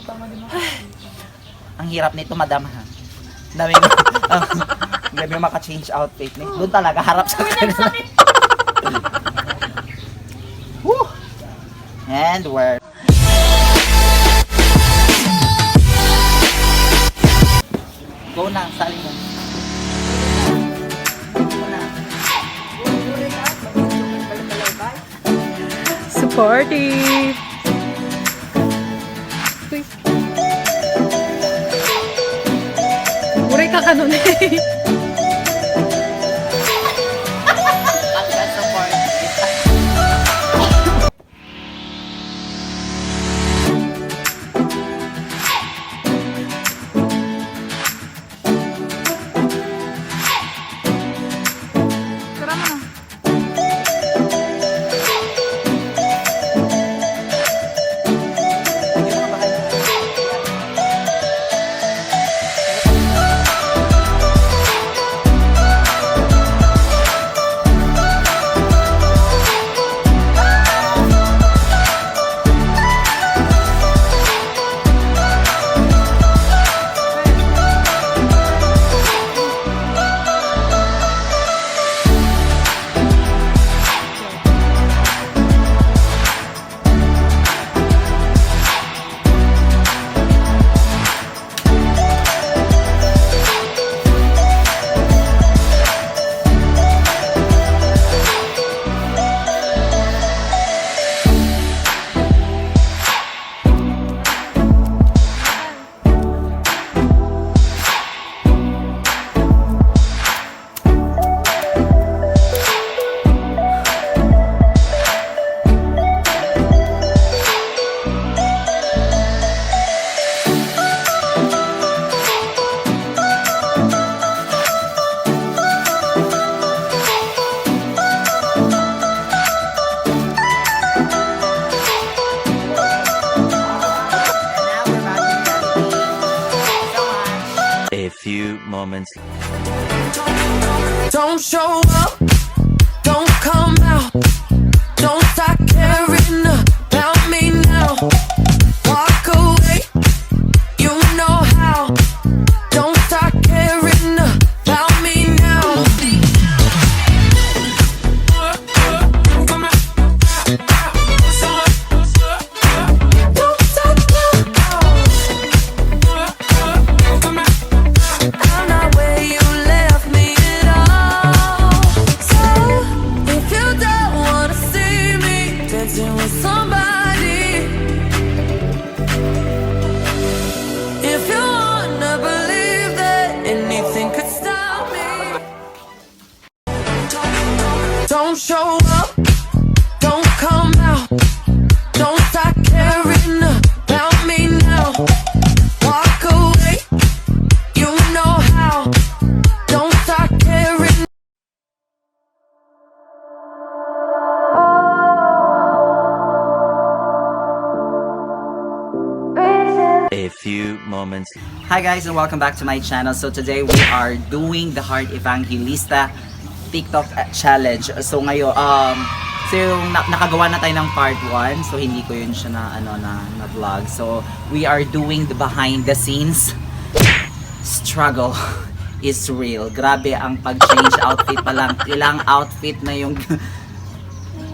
Ang hirap nito, madam, ha? Dami gabi maka-change outfit. Doon talaga, harap sa kanila. Woo! And we're... Go na, sali mo. Go na. Supportive! Muray ka kanon eh. A few moments. Don't show up, don't come out, don't start caring about me now. Walk away, you know how. Don't start caring about me now. Don't start now. I'm not where you left me at all. So if you don't wanna see me dancing with somebody, if you wanna believe that anything could stop me, don't show up, don't come out, don't start caring about me now. Walk away, you know how. Don't start caring. A few moments. Hi guys and welcome back to my channel. So today we are doing the Heart Evangelista TikTok challenge. So ngayon, so yung nakagawa na tayo ng part 1. So hindi ko yun siya na vlog. So we are doing the behind the scenes. Struggle is real. Grabe ang pag-change outfit pa lang. Ilang outfit na yung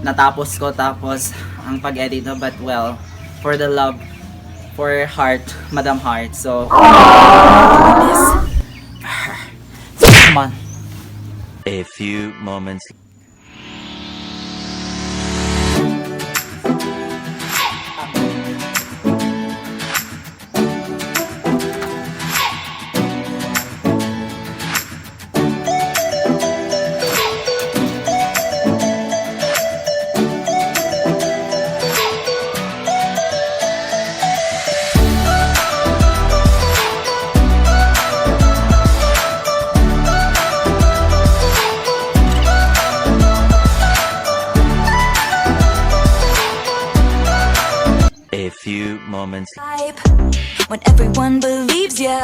natapos ko, tapos ang pag-edit no, but well, for the love, for Heart, Madam Heart. So come on. A few moments. A few moments. When everyone believes ya,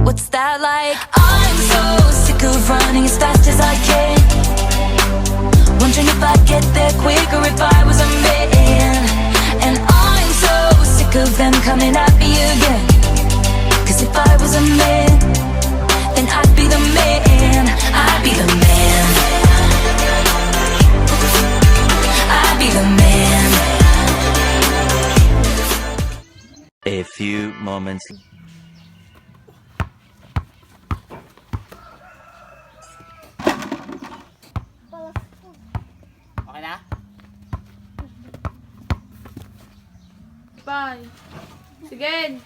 what's that like? I'm so sick of running as fast as I can, wondering if I'd get there quicker if I was a man. And I'm so sick of them coming at me again. 'Cause if I was a man, then I'd be the man. I'd be the man. I'd be the man. A few moments. Okay na? Bye. Sige.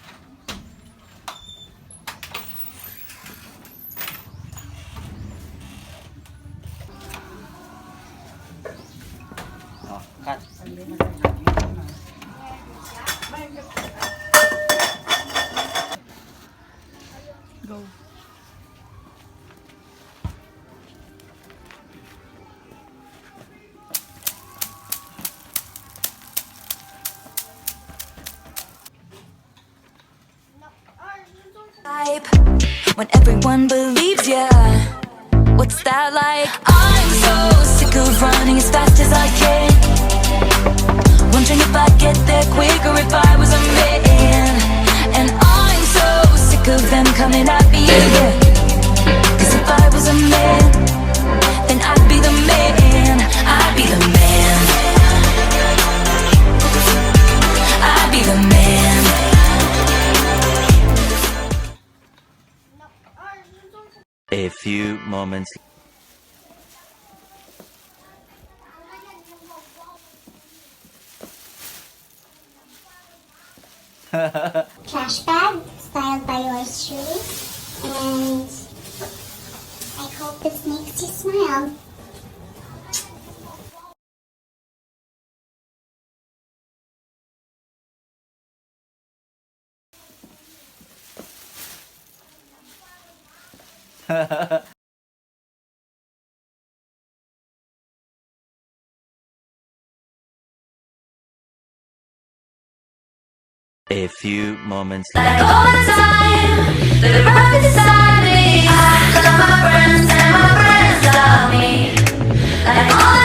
Oh, cut. Go. When everyone believes ya, what's that like? I'm so sick of running as fast as I can, wondering if I'd get there quicker if I was a man. And I'm so sick of them coming at me again. 'Cause if I was a man, then I'd be the man. I'd be the man. I'd be the man. A few moments. Trash bag styled by yours truly, and I hope this makes you smile. A few moments. Like all the time, the rock inside me. I love my friends and my friends love me. Like all